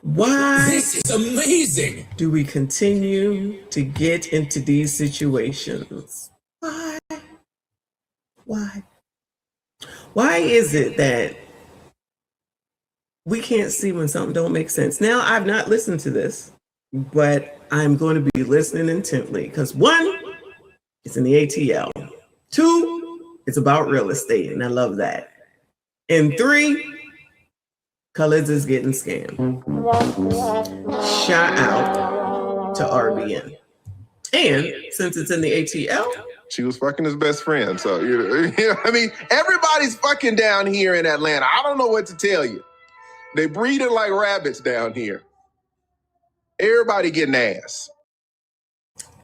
Why This is amazing. do we continue to get into these situations? Why? Why is it that we can't see when something don't make sense? Now, I've not listened to this, but I'm going to be listening intently because one, it's in the ATL. Two, it's about real estate, and I love that. And three, Khalid's is getting scammed. Shout out to RBN. And since it's in the ATL, she was fucking his best friend. So, I mean, everybody's fucking down here in Atlanta. I don't know what to tell you. They breeding like rabbits down here. Everybody getting ass.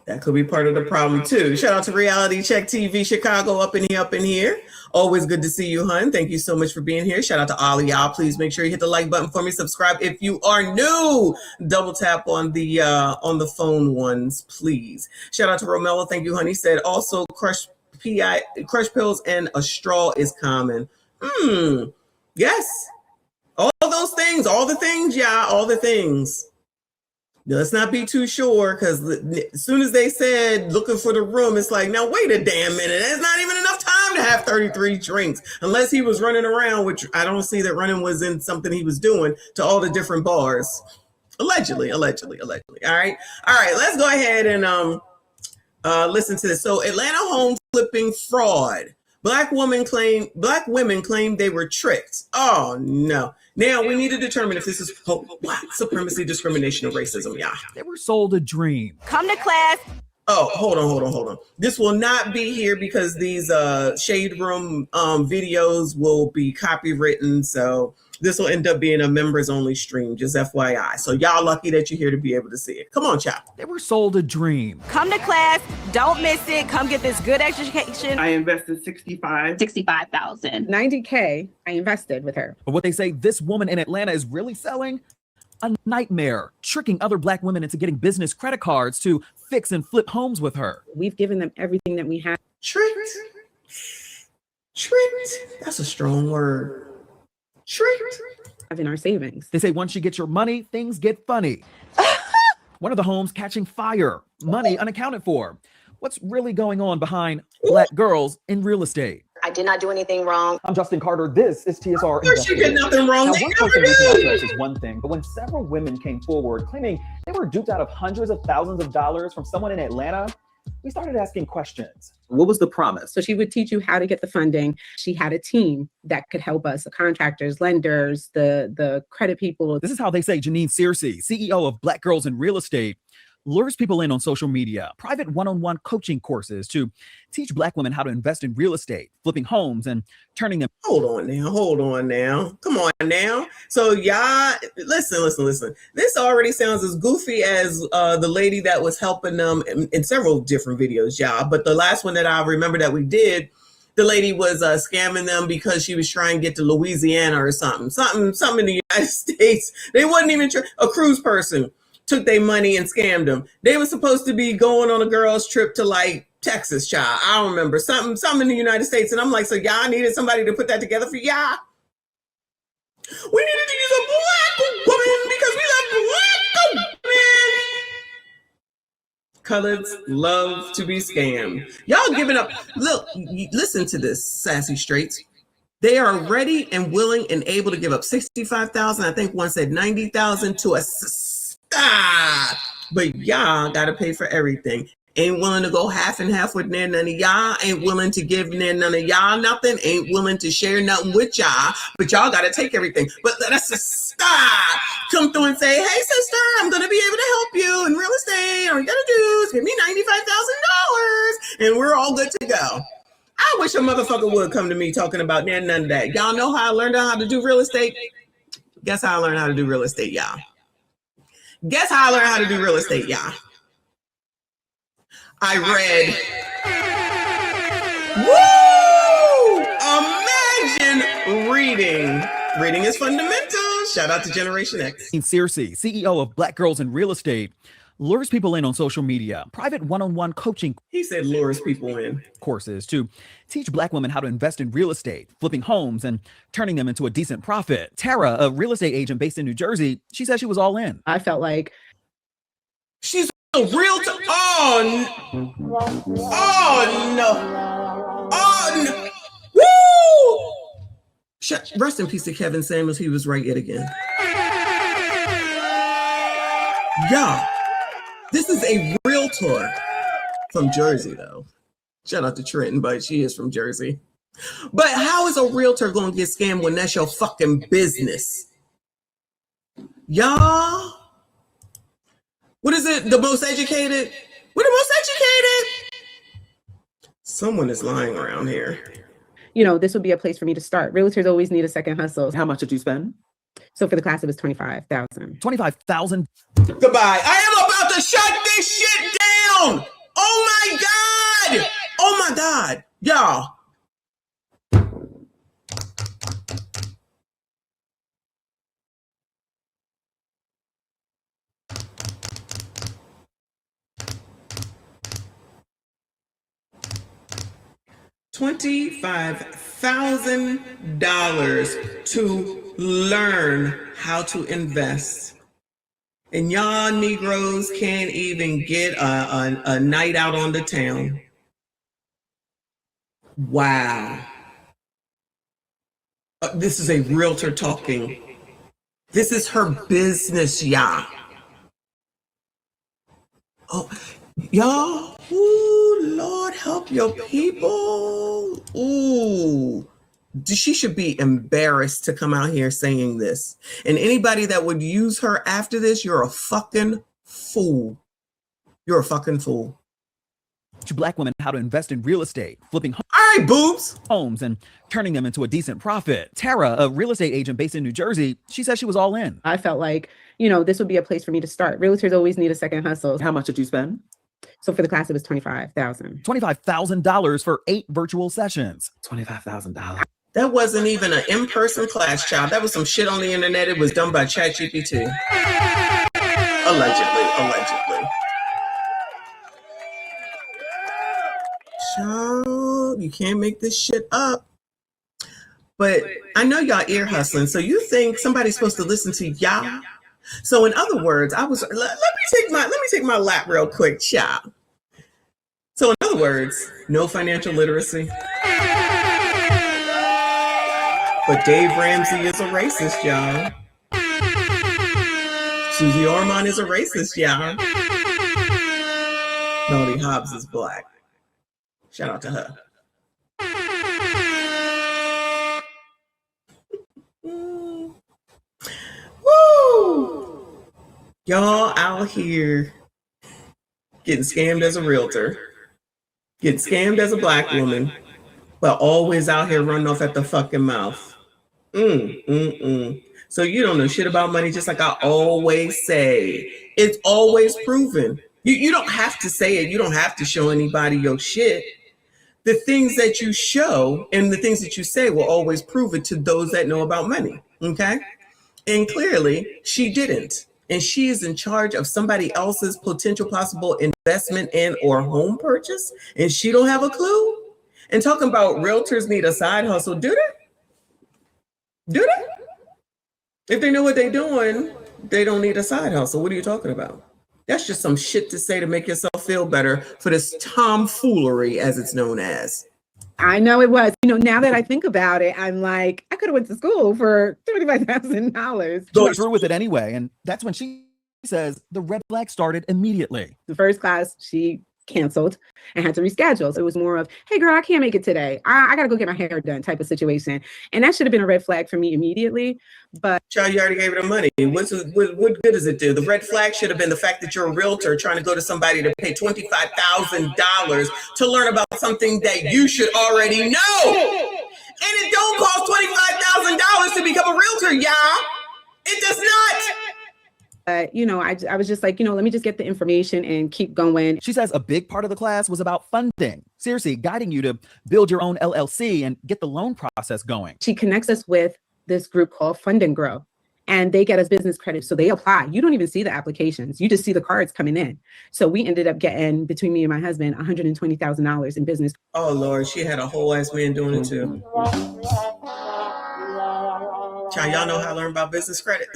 That could be part of the problem too. Shout out to Reality Check TV Chicago up in here. Always good to see you, hun. Thank you so much for being here. Shout out to all of y'all. Please make sure you hit the like button for me. Subscribe if you are new. Double tap on the phone ones, please. Shout out to Romello. Thank you, honey. Said also crush pills and a straw is common. Yes. All the things, y'all. All the things. Let's not be too sure, because as soon as they said looking for the room, it's like, now wait a damn minute. There's not even enough time to have 33 drinks, unless he was running around, which I don't see that running was in something he was doing, to all the different bars. Allegedly. All right. Let's go ahead and listen to this. So Atlanta home flipping fraud. Black women claim they were tricked. Oh no. Now we need to determine if this is white supremacy, discrimination, or racism. Yeah. They were sold a dream. Come to class. Oh, hold on. This will not be here because these Shade Room videos will be copywritten. So this will end up being a members only stream, just FYI. So y'all lucky that you're here to be able to see it. Come on, child. They were sold a dream. Come to class. Don't miss it. Come get this good education. I invested $65,000. $90K I invested with her. But what they say this woman in Atlanta is really selling? A nightmare, tricking other Black women into getting business credit cards to fix and flip homes with her. We've given them everything that we have. Tricked. That's a strong word. Tricked. In our savings. They say once you get your money, things get funny. One of the homes catching fire, money unaccounted for. What's really going on behind Black girls in real estate? I did not do anything wrong. I'm Justin Carter. This is TSR. Of course you did nothing wrong. Now, one person reaching out to us is one thing, but when several women came forward claiming they were duped out of hundreds of thousands of dollars from someone in Atlanta, we started asking questions. What was the promise? So she would teach you how to get the funding. She had a team that could help us, the contractors, lenders, the credit people. This is how they say Janine Searcy, CEO of Black Girls in Real Estate, lures people in on social media, private one-on-one coaching courses to teach Black women how to invest in real estate, flipping homes and turning them. Hold on now. Come on now. So y'all, listen. This already sounds as goofy as the lady that was helping them in several different videos, y'all. But the last one that I remember that we did, the lady was scamming them because she was trying to get to Louisiana or something in the United States. They wasn't even a cruise person. Took their money and scammed them. They were supposed to be going on a girl's trip to like Texas, child. I don't remember something in the United States. And I'm like, so y'all needed somebody to put that together for y'all? We needed to use a Black woman because we love Black women. Colors love to be scammed. Y'all giving up. Look, listen to this, sassy straights. They are ready and willing and able to give up $65,000. I think one said $90,000 to a but y'all gotta pay for everything. Ain't willing to go half and half with none of y'all. Ain't willing to give none of y'all nothing. Ain't willing to share nothing with y'all. But y'all gotta take everything. But that's a stop. Come through and say, hey sister, I'm gonna be able to help you in real estate. All you gotta do is give me $95,000 and we're all good to go. I wish a motherfucker would come to me talking about none of that. Y'all know how I learned how to do real estate? Guess how I learned how to do real estate, y'all. Guess how I learned how to do real estate, y'all? I read. Woo! Imagine reading. Reading is fundamental. Shout out to Generation X. Searcy, CEO of Black Girls in Real Estate, lures people in on social media, private one-on-one coaching He said lures people in. courses to teach Black women how to invest in real estate, flipping homes and turning them into a decent profit. Tara, a real estate agent based in New Jersey, she said she was all in. I felt like She's a realtor. Oh, no. Oh, no. Woo! Rest in peace to Kevin Samuels. He was right yet again. Yeah. This is a realtor from Jersey, though. Shout out to Trenton, but she is from Jersey. But how is a realtor going to get scammed when that's your fucking business? Y'all. What is it? The most educated? We're the most educated? Someone is lying around here. this would be a place for me to start. Realtors always need a second hustle. How much did you spend? So for the class, it was $25,000. $25,000. Goodbye. I am about to shut this shit down. Oh my God. Oh my God. Y'all. $25,000 to learn how to invest. And y'all Negroes can't even get a night out on the town. Wow. This is a realtor talking. This is her business, y'all. Oh, y'all. Ooh, Lord, help your people. Ooh. She should be embarrassed to come out here saying this. And anybody that would use her after this, you're a fucking fool. You're a fucking fool. To Black women how to invest in real estate, flipping All right, boobs. homes and turning them into a decent profit. Tara, a real estate agent based in New Jersey, she said she was all in. I felt like, this would be a place for me to start. Realtors always need a second hustle. How much did you spend? So for the class, it was $25,000. $25,000 for 8 virtual sessions. $25,000. That wasn't even an in-person class, child. That was some shit on the internet. It was done by ChatGPT. Allegedly. Child, you can't make this shit up. But I know y'all ear hustling. So you think somebody's supposed to listen to y'all? So in other words, let me take my lap real quick, child. So in other words, no financial literacy. But Dave Ramsey is a racist, y'all. Susie Orman is a racist, y'all. Melody Hobbs is Black. Shout out to her. Woo! Y'all out here getting scammed as a realtor, getting scammed as a Black woman, but always out here running off at the fucking mouth. So you don't know shit about money, just like I always say. It's always proven. You don't have to say it. You don't have to show anybody your shit. The things that you show and the things that you say will always prove it to those that know about money. Okay? And clearly she didn't. And she is in charge of somebody else's potential possible investment and or home purchase. And she don't have a clue. And talking about realtors need a side hustle. Do they? Do they? If they know what they're doing, they don't need a side hustle. What are you talking about? That's just some shit to say to make yourself feel better for this tomfoolery, as it's known as. I know it was. Now that I think about it, I'm like, I could have went to school for $35,000. She went through with it anyway. And that's when she says the red flag started immediately. The first class, she canceled and had to reschedule. So it was more of, hey girl, I can't make it today. I gotta go get my hair done type of situation. And that should have been a red flag for me immediately. But child, you already gave her the money. What good does it do? The red flag should have been the fact that you're a realtor trying to go to somebody to pay $25,000 to learn about something that you should already know. And it don't cost $25,000 to become a realtor, y'all. It does not. But, I was just like, let me just get the information and keep going. She says a big part of the class was about funding. Seriously, guiding you to build your own LLC and get the loan process going. She connects us with this group called Fund and Grow. and they get us business credit. So they apply. You don't even see the applications. You just see the cards coming in. So we ended up getting, between me and my husband, $120,000 in business. Oh Lord, she had a whole ass man doing it too. Child, y'all know how I learned about business credit?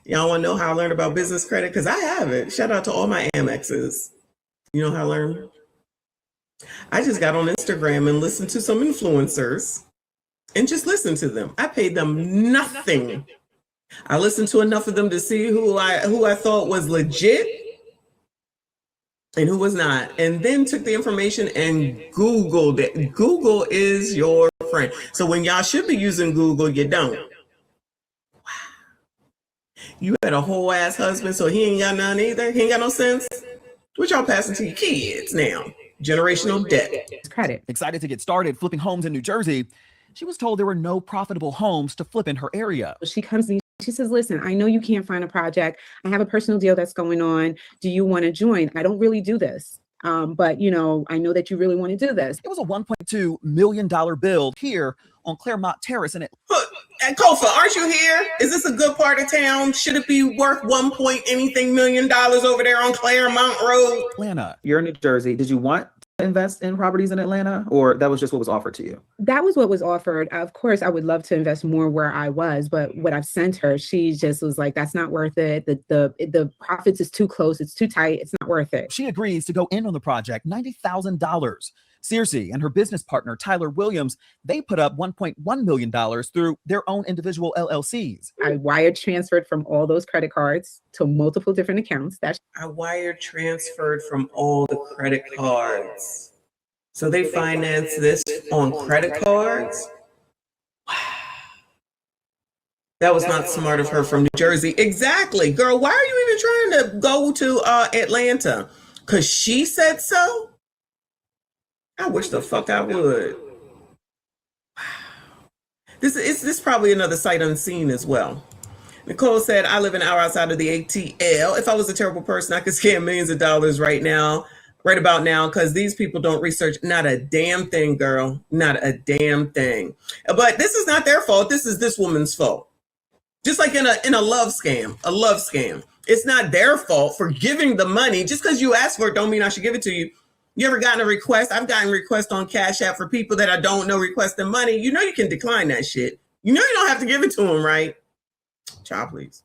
Y'all want to know how I learned about business credit? Because I have it. Shout out to all my Amexes. You know how I learned? I just got on Instagram and listened to some influencers and just listened to them. I paid them nothing. I listened to enough of them to see who I thought was legit and who was not, and then took the information and Googled it. Google is your friend. So when y'all should be using Google, you don't. You had a whole ass husband, so he ain't got none either. He ain't got no sense. What y'all passing to your kids now? Generational debt. Credit. Excited to get started flipping homes in New Jersey, she was told there were no profitable homes to flip in her area. She comes to me, she says, listen, I know you can't find a project. I have a personal deal that's going on. Do you want to join? I don't really do this. But I know that you really want to do this. It was a $1.2 million build here on Claremont Terrace. And And Kofa, aren't you here? Is this a good part of town? Should it be worth $1 million over there on Claremont Road? Atlanta. You're in New Jersey. Did you want to invest in properties in Atlanta, or that was just what was offered to you? That was what was offered. Of course, I would love to invest more where I was, but what I've sent her, she just was like, that's not worth it. The profits is too close. It's too tight. It's not worth it. She agrees to go in on the project, $90,000. Circe and her business partner, Tyler Williams, they put up $1.1 million through their own individual LLCs. I wire transferred from all those credit cards to multiple different accounts. I wire transferred from all the credit cards. So they finance this on credit cards? Wow. That was not smart of her from New Jersey. Exactly. Girl, why are you even trying to go to Atlanta? Because she said so? I wish the fuck I would. Wow. This is probably another sight unseen as well. Nicole said, I live an hour outside of the ATL. If I was a terrible person, I could scam millions of dollars right about now, because these people don't research not a damn thing, girl. Not a damn thing. But this is not their fault. This is this woman's fault. Just like in a love scam. It's not their fault for giving the money. Just because you ask for it don't mean I should give it to you. You ever gotten a request? I've gotten requests on Cash App for people that I don't know requesting money. You know you can decline that shit. You know you don't have to give it to them, right? Child, please.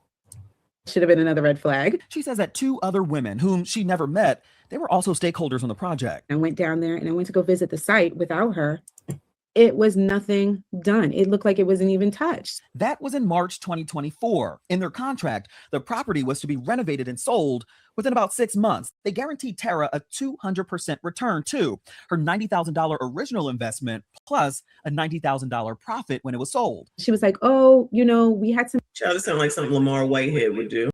Should have been another red flag. She says that two other women whom she never met, they were also stakeholders on the project. I went down there and I went to go visit the site without her. It was nothing done. It looked like it wasn't even touched. That was in March 2024. In their contract, the property was to be renovated and sold within about 6 months. They guaranteed Tara a 200% return too. Her $90,000 original investment plus a $90,000 profit when it was sold. She was like, oh, we had some Child, this sounds like something Lamar Whitehead would do.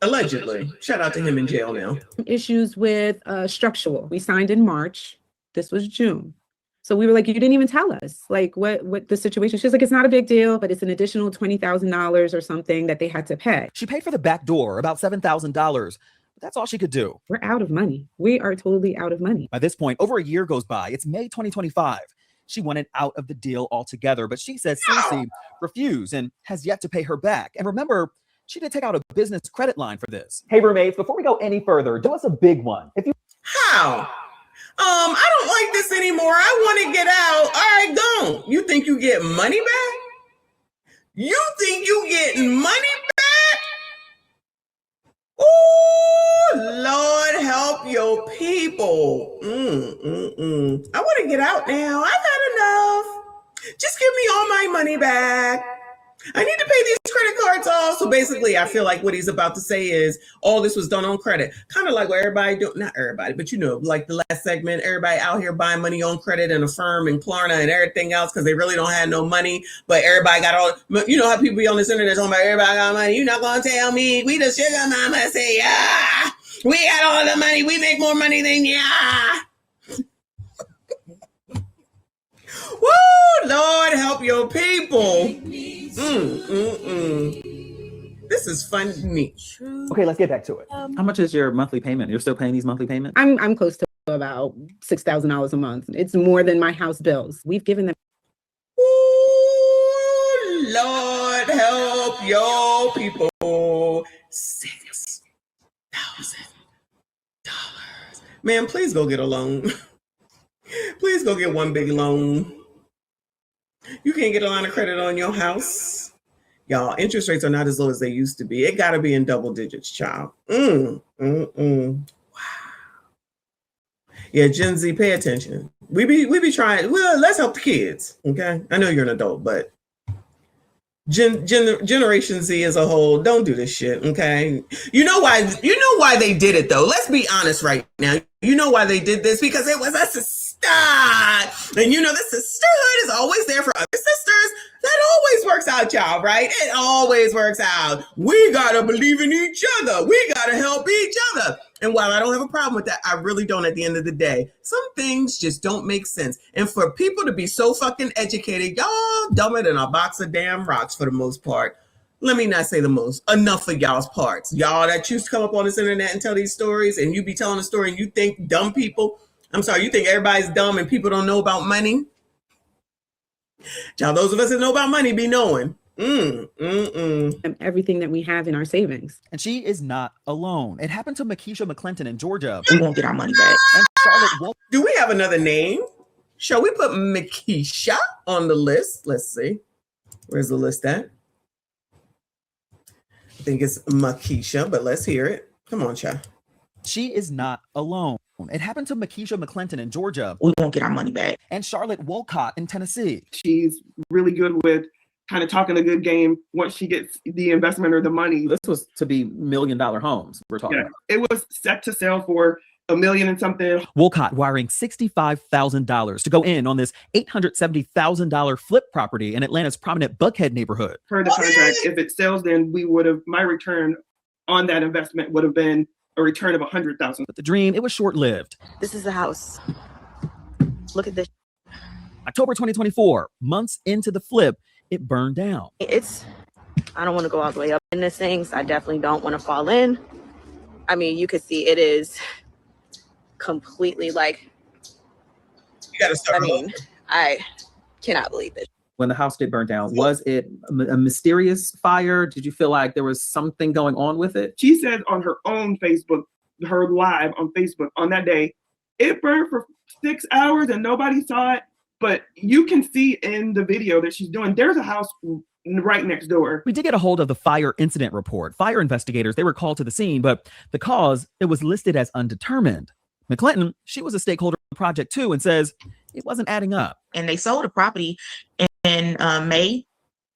Allegedly. Shout out to him in jail now. issues with structural. We signed in March. This was June. So we were like, you didn't even tell us like what the situation. She's like, it's not a big deal, but it's an additional $20,000 or something that they had to pay. She paid for the back door, about $7,000, but that's all she could do. We're out of money. We are totally out of money. By this point, over a year goes by. It's May 2025. She wanted out of the deal altogether, but she says Circe refused and has yet to pay her back. And remember, she did take out a business credit line for this. Hey, roommates, before we go any further, do us a big one. If you How? I don't like this anymore. I want to get out. All right, go. You think you get money back? You think you getting money back? Oh, Lord, help your people. I want to get out now. I've had enough. Just give me all my money back. I need to pay these credit cards off. So basically, I feel like what he's about to say is all this was done on credit. Kind of like what everybody do, not everybody, but like the last segment, everybody out here buying money on credit and Affirm and Klarna and everything else because they really don't have no money. But everybody got all, how people be on this internet talking about everybody got money. You're not going to tell me we the sugar mama say, yeah, we got all the money. We make more money than yeah. Woo, Lord, help your people. This is funny. Okay, let's get back to it. How much is your monthly payment? You're still paying these monthly payments? I'm close to about $6,000 a month. It's more than my house bills. We've given them. Ooh, Lord, help your people. $6,000. Man, please go get a loan. Please go get one big loan. You can't get a line of credit on your house. Y'all, interest rates are not as low as they used to be. It got to be in double digits, child. Wow. Yeah, Gen Z, pay attention. We be trying. Well, let's help the kids. Okay, I know you're an adult, but Generation Z as a whole, don't do this shit. Okay, you know why? You know why they did it though. Let's be honest right now. You know why they did this, because it was a sister, and you know the sisterhood is always there for other sisters. That always works out, y'all, right? It always works out. We gotta believe in each other. We gotta help each other. And while I don't have a problem with that, I really don't at the end of the day. Some things just don't make sense. And for people to be so fucking educated, y'all dumber than a box of damn rocks for the most part. Let me not say the most. Enough of y'all's parts. Y'all that choose to come up on this internet and tell these stories, and you be telling a story and you think dumb people, I'm sorry, you think everybody's dumb and people don't know about money? Y'all, those of us that know about money be knowing. Everything that we have in our savings. And she is not alone. It happened to Makisha McClinton in Georgia. We won't get our money back. And Charlotte Do we have another name? Shall we put Makisha on the list? Let's see. Where's the list at? I think it's Makisha, but let's hear it. Come on, child. She is not alone. It happened to Makisha McClinton in Georgia. We won't get our money back. And Charlotte Wolcott in Tennessee. She's really good with kind of talking a good game once she gets the investment or the money. This was to be $1 million homes we're talking about. It was set to sell for $1 million and something. Wolcott wiring $65,000 to go in on this $870,000 flip property in Atlanta's prominent Buckhead neighborhood. Per the contract, if it sells, then my return on that investment would have been a return of $100,000. But the dream, it was short-lived. This is the house. Look at this. October 2024, months into the flip, it burned down. I don't want to go all the way up in this thing. So I definitely don't want to fall in. I mean, you could see it is completely like, You got to start. I cannot believe it. When the house did burn down, was it a mysterious fire? Did you feel like there was something going on with it? She said on her own Facebook, her live on Facebook on that day, it burned for 6 hours and nobody saw it. But you can see in the video that she's doing, there's a house right next door. We did get a hold of the fire incident report. Fire investigators, they were called to the scene, but the cause, it was listed as undetermined. McClinton, she was a stakeholder in the project too, and says it wasn't adding up. And they sold the property in May,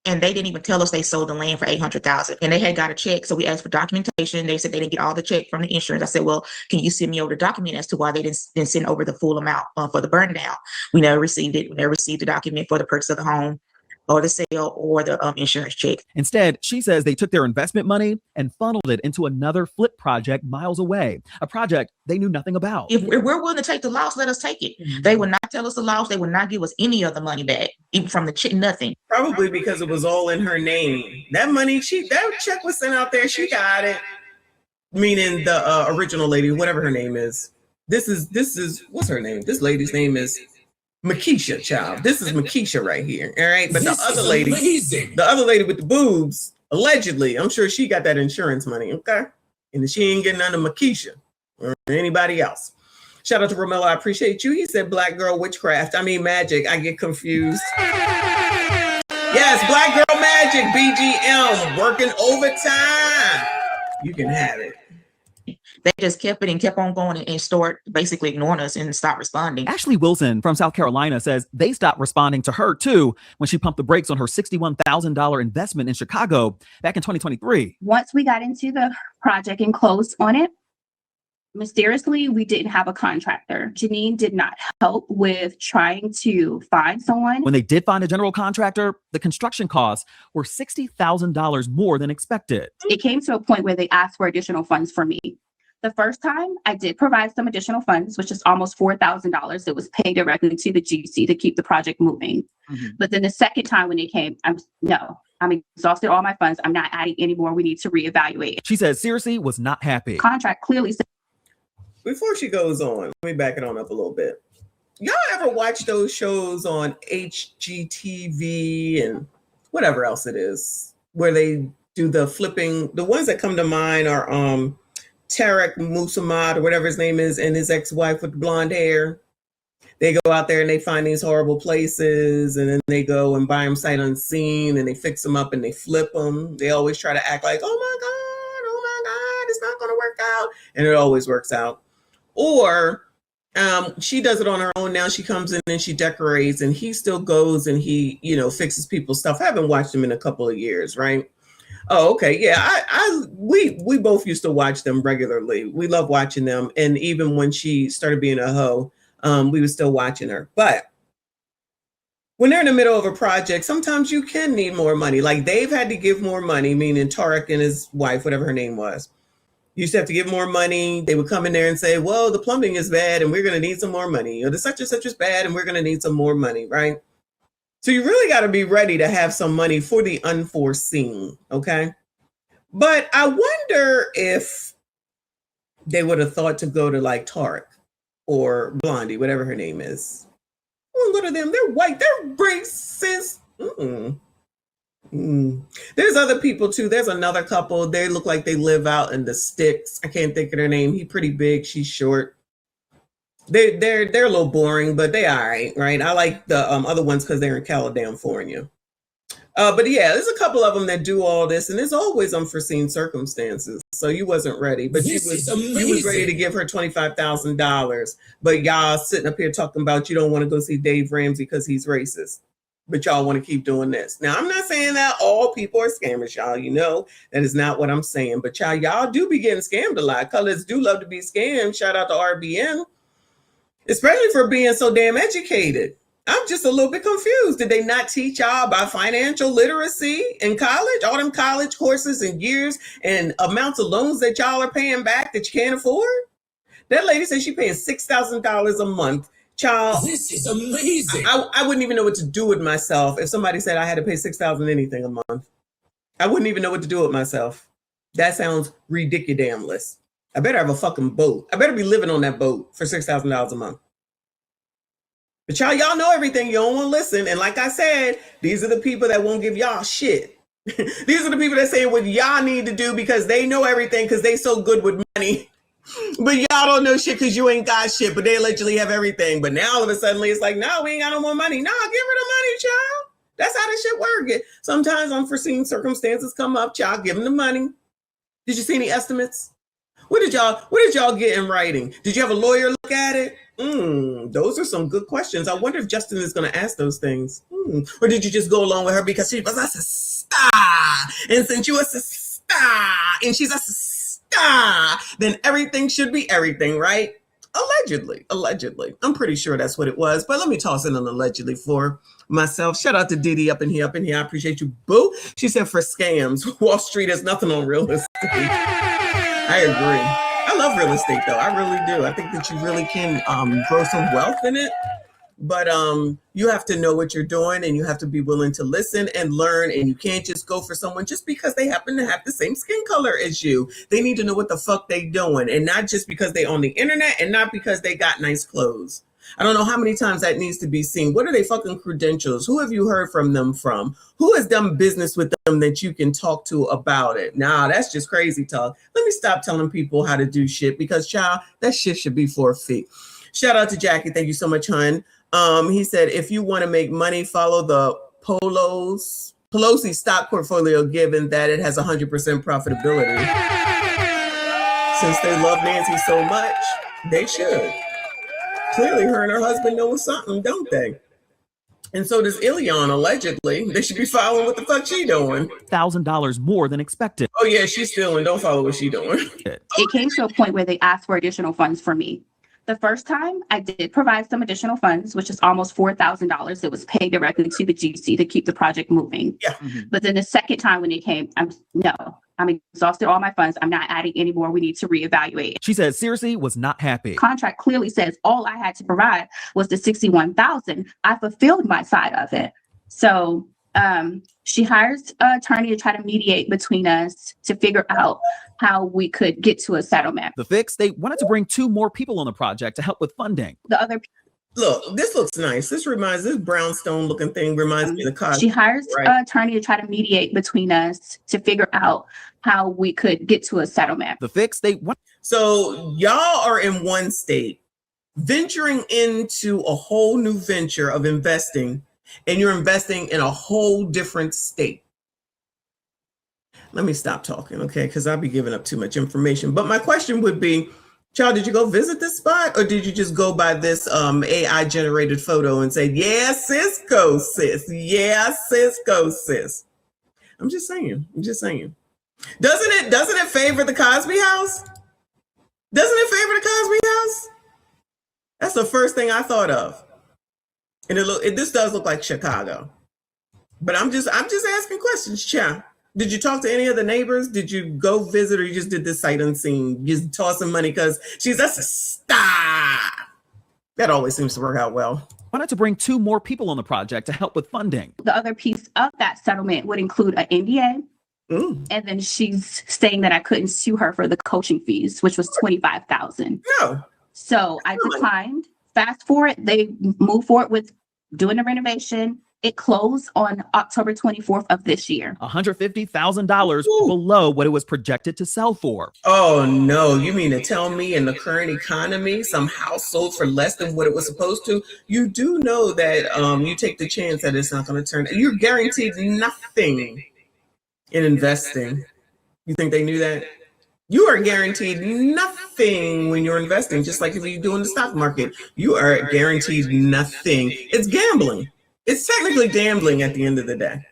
and they didn't even tell us they sold the land for $800,000. And they had got a check, so we asked for documentation. They said they didn't get all the check from the insurance. I said, well, can you send me over the document as to why they didn't send over the full amount for the burn down? We never received it. We never received the document for the purchase of the home or the sale or the insurance check. Instead, she says they took their investment money and funneled it into another flip project miles away, a project they knew nothing about. If we're willing to take the loss, let us take it. They would not tell us the loss. They would not give us any of the money back, even from the check, nothing. Probably because it was all in her name. That money, that check was sent out there. She got it. Meaning the original lady, whatever her name is. This is what's her name? This lady's name is Makisha, child. This is Makisha right here. All right. But the other lady with the boobs, allegedly, I'm sure she got that insurance money. Okay. And she ain't getting none of Makisha or anybody else. Shout out to Romello. I appreciate you. He said black girl witchcraft. I mean magic. I get confused. Yes, black girl magic, BGM, working overtime. You can have it. They just kept it and kept on going and started basically ignoring us and stopped responding. Ashley Wilson from South Carolina says they stopped responding to her too when she pumped the brakes on her $61,000 investment in Chicago back in 2023. Once we got into the project and closed on it, mysteriously, we didn't have a contractor. Janine did not help with trying to find someone. When they did find a general contractor, the construction costs were $60,000 more than expected. It came to a point where they asked for additional funds for me. The first time I did provide some additional funds, which is almost $4,000 that was paid directly to the GC to keep the project moving. But then the second time when they came, I'm exhausted all my funds. I'm not adding anymore. We need to reevaluate. She says Circe was not happy. Contract clearly said. Before she goes on, let me back it on up a little bit. Y'all ever watch those shows on HGTV and whatever else it is? where they do the flipping. The ones that come to mind are Tarek Musamad or whatever his name is, and his ex-wife with blonde hair. They go out there and they find these horrible places, and then they go and buy them sight unseen, and they fix them up and they flip them. They always try to act like, oh my God, it's not going to work out. And it always works out. Or she does it on her own now. She comes in and she decorates, and he still goes and he, fixes people's stuff. I haven't watched him in a couple of years, right? Oh, okay. Yeah, we both used to watch them regularly. We love watching them. And even when she started being a hoe, we were still watching her. But when they're in the middle of a project, sometimes you can need more money. Like they've had to give more money, meaning Tarek and his wife, whatever her name was, used to have to give more money. They would come in there and say, well, the plumbing is bad and we're going to need some more money. The such and such is bad and we're going to need some more money, right? So you really got to be ready to have some money for the unforeseen, okay? But I wonder if they would have thought to go to like Tarek or Blondie, whatever her name is. I wouldn't go to them. They're white. They're racist. There's other people too. There's another couple. They look like they live out in the sticks. I can't think of their name. He's pretty big. She's short. They're a little boring, but they all right? I like the other ones because they're in California. But yeah, there's a couple of them that do all this, and there's always unforeseen circumstances. So you wasn't ready, but you was ready to give her $25,000. But y'all sitting up here talking about you don't want to go see Dave Ramsey because he's racist. But y'all want to keep doing this. Now, I'm not saying that all people are scammers, y'all. That is not what I'm saying. But y'all do be getting scammed a lot. Colors do love to be scammed. Shout out to RBN. Especially for being so damn educated. I'm just a little bit confused. Did they not teach y'all about financial literacy in college? All them college courses and years and amounts of loans that y'all are paying back that you can't afford? That lady said she's paying $6,000 a month. Child, this is amazing. I wouldn't even know what to do with myself if somebody said I had to pay $6,000 anything a month. I wouldn't even know what to do with myself. That sounds ridiculous. I better have a fucking boat. I better be living on that boat for $6,000 a month. But y'all know everything. You don't want to listen. And like I said, these are the people that won't give y'all shit. These are the people that say what y'all need to do because they know everything because they so good with money. But y'all don't know shit because you ain't got shit, but they allegedly have everything. But now all of a sudden it's like, no, we ain't got no more money. No, give her the money, child. That's how this shit works. Sometimes unforeseen circumstances come up, child, give them the money. Did you see any estimates? What did y'all get in writing? Did you have a lawyer look at it? Those are some good questions. I wonder if Justin is going to ask those things. Or did you just go along with her because she was a sister? And since you a sister and she's a sister, then everything should be everything, right? Allegedly. I'm pretty sure that's what it was. But let me toss in an allegedly for myself. Shout out to Didi up in here. I appreciate you, boo. She said for scams, Wall Street has nothing on real estate. I agree. I love real estate though. I really do. I think that you really can grow some wealth in it. But you have to know what you're doing and you have to be willing to listen and learn. And you can't just go for someone just because they happen to have the same skin color as you. They need to know what the fuck they doing. And not just because they on the internet and not because they got nice clothes. I don't know how many times that needs to be seen. What are they fucking credentials? Who have you heard from them from? Who has done business with them that you can talk to about it? Nah, that's just crazy talk. Let me stop telling people how to do shit because, child, that shit should be for a fee. Shout out to Jackie. Thank you so much, hun. He said, if you want to make money, follow the Pelosi stock portfolio, given that it has 100% profitability. Since they love Nancy so much, they should. Clearly, her and her husband know something, don't they? And so does Ilion, allegedly. They should be following what the fuck she doing. $1,000 more than expected. Oh, yeah, she's stealing. Don't follow what she doing. It came to a point where they asked for additional funds for me. The first time I did provide some additional funds, which is almost $4,000 that was paid directly to the GC to keep the project moving. Yeah. But then the second time when it came, I'm exhausted all my funds. I'm not adding any more. We need to reevaluate. She said Circe was not happy. Contract clearly says all I had to provide was the $61,000. I fulfilled my side of it. So she hires an attorney to try to mediate between us to figure out how we could get to a settlement. The fix, they wanted to bring 2 more people on the project to help with funding. The other Look, this looks nice. This brownstone looking thing reminds me of the Cosby. She hires right? an attorney to try to mediate between us to figure out how we could get to a settlement. The fix, they want. So y'all are in one state, venturing into a whole new venture of investing, and you're investing in a whole different state. Let me stop talking, okay? Because I'll be giving up too much information. But my question would be, child, did you go visit this spot, or did you just go by this AI generated photo and say, yeah, sis, go sis. Yeah, sis, go sis. I'm just saying. Doesn't it favor the Cosby house? Doesn't it favor the Cosby house? That's the first thing I thought of. And this does look like Chicago. But I'm just asking questions, child. Did you talk to any of the neighbors? Did you go visit, or you just did this sight unseen? Just tossing money because that's a star. That always seems to work out well. Wanted to bring 2 more people on the project to help with funding. The other piece of that settlement would include an NDA. And then she's saying that I couldn't sue her for the coaching fees, which was $25,000. No. So I declined. Fast forward, they moved forward with doing the renovation. It closed on October 24th of this year. $150,000 below what it was projected to sell for. Oh no, you mean to tell me in the current economy, some house sold for less than what it was supposed to? You do know that you take the chance that it's not going to turn. You're guaranteed nothing in investing. You think they knew that? You are guaranteed nothing when you're investing, just like if you do in the stock market. You are guaranteed nothing. It's gambling. It's technically gambling at the end of the day.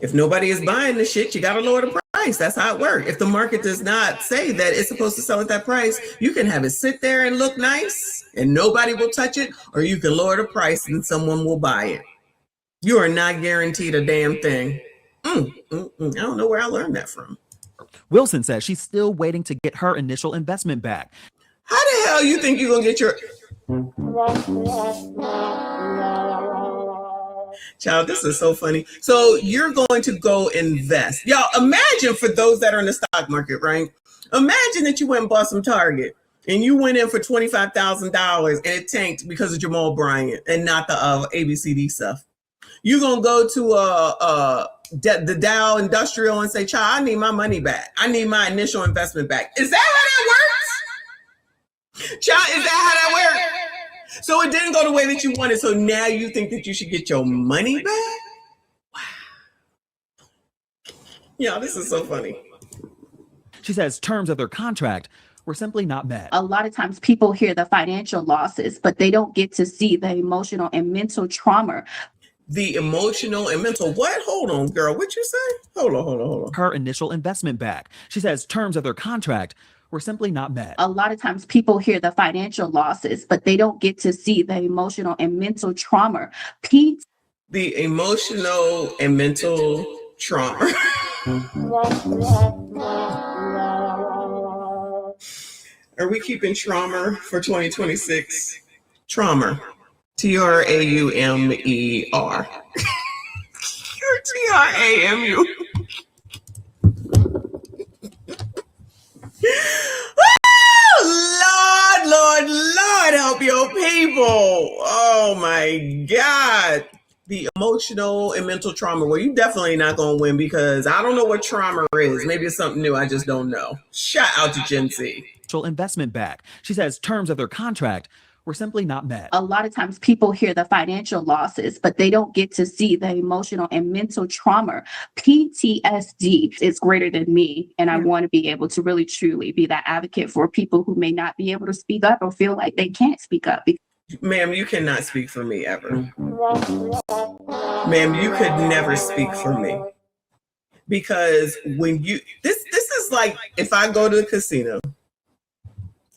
If nobody is buying the shit, you got to lower the price. That's how it works. If the market does not say that it's supposed to sell at that price, you can have it sit there and look nice and nobody will touch it, or you can lower the price and someone will buy it. You are not guaranteed a damn thing. I don't know where I learned that from. Wilson says she's still waiting to get her initial investment back. How the hell you think you're going to get your... Child, this is so funny. So you're going to go invest. Y'all, imagine, for those that are in the stock market, right? Imagine that you went and bought some Target and you went in for $25,000 and it tanked because of Jamal Bryant and not the ABCD stuff. You're going to go to the Dow Industrial and say, child, I need my money back. I need my initial investment back. Is that how that works? Child, is that how that works? So it didn't go the way that you wanted. So now you think that you should get your money back? Wow. Yeah, this is so funny. She says terms of their contract were simply not met. A lot of times people hear the financial losses, but they don't get to see the emotional and mental trauma. The emotional and mental what? Hold on, girl. What you say? Hold on. Her initial investment back. She says terms of their contract were simply not met. A lot of times people hear the financial losses, but they don't get to see the emotional and mental trauma. The emotional and mental trauma. Are we keeping trauma for 2026? Trauma. TRAUMER. TRAMU. Lord, help your people. Oh my God. The emotional and mental trauma. Well, you definitely not going to win, because I don't know what trauma is. Maybe it's something new. I just don't know. Shout out to Gen Z. Investment back. She says terms of their contract were simply not met. A lot of times people hear the financial losses, but they don't get to see the emotional and mental trauma. PTSD is greater than me. And I want to be able to really, truly be that advocate for people who may not be able to speak up or feel like they can't speak up. Ma'am, you cannot speak for me ever. Ma'am, you could never speak for me. Because when you, this is like if I go to the casino,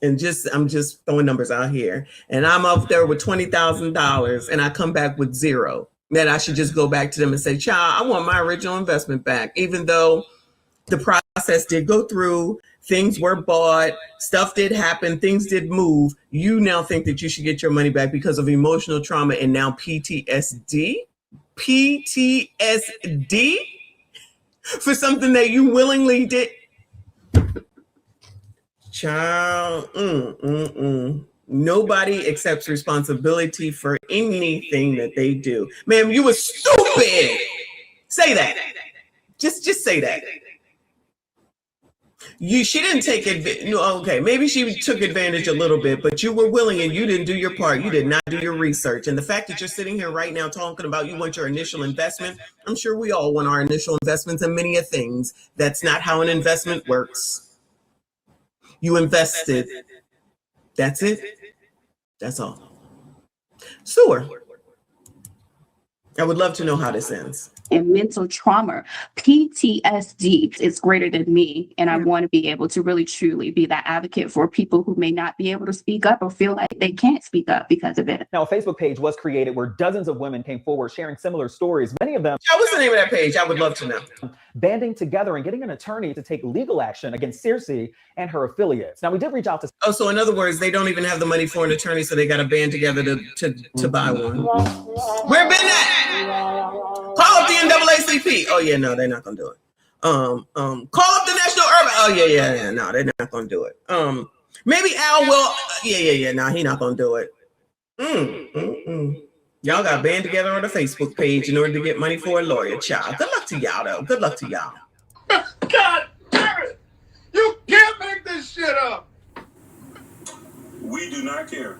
and I'm just throwing numbers out here, and I'm up there with $20,000 and I come back with zero, then I should just go back to them and say, child, I want my original investment back. Even though the process did go through, things were bought, stuff did happen, things did move, you now think that you should get your money back because of emotional trauma and now PTSD? PTSD? For something that you willingly did? Child, Nobody accepts responsibility for anything that they do. Ma'am, you were stupid. Say that. Just say that. She didn't take advantage. No, okay, maybe she took advantage a little bit, but you were willing and you didn't do your part. You did not do your research. And the fact that you're sitting here right now talking about you want your initial investment, I'm sure we all want our initial investments in many of things. That's not how an investment works. You invested. That's it. That's all. Sewer. I would love to know how this ends. And mental trauma, PTSD is greater than me. And I want to be able to really, truly be that advocate for people who may not be able to speak up or feel like they can't speak up because of it. Now, a Facebook page was created where dozens of women came forward sharing similar stories. Many of them. What's the name of that page? I would love to know. Banding together and getting an attorney to take legal action against Circe and her affiliates. Now, we did reach out to. Oh, so in other words, they don't even have the money for an attorney, so they got to band together to buy one. Where been at? Call up the NAACP. Oh yeah, no, they're not gonna do it. Call up the National Urban. Oh yeah, no, they're not gonna do it. Maybe Al will. Yeah, no, he's not gonna do it. Y'all got to band together on the Facebook page in order to get money for a lawyer, child. Good luck to y'all, though. Good luck to y'all. God damn it! You can't make this shit up. We do not care.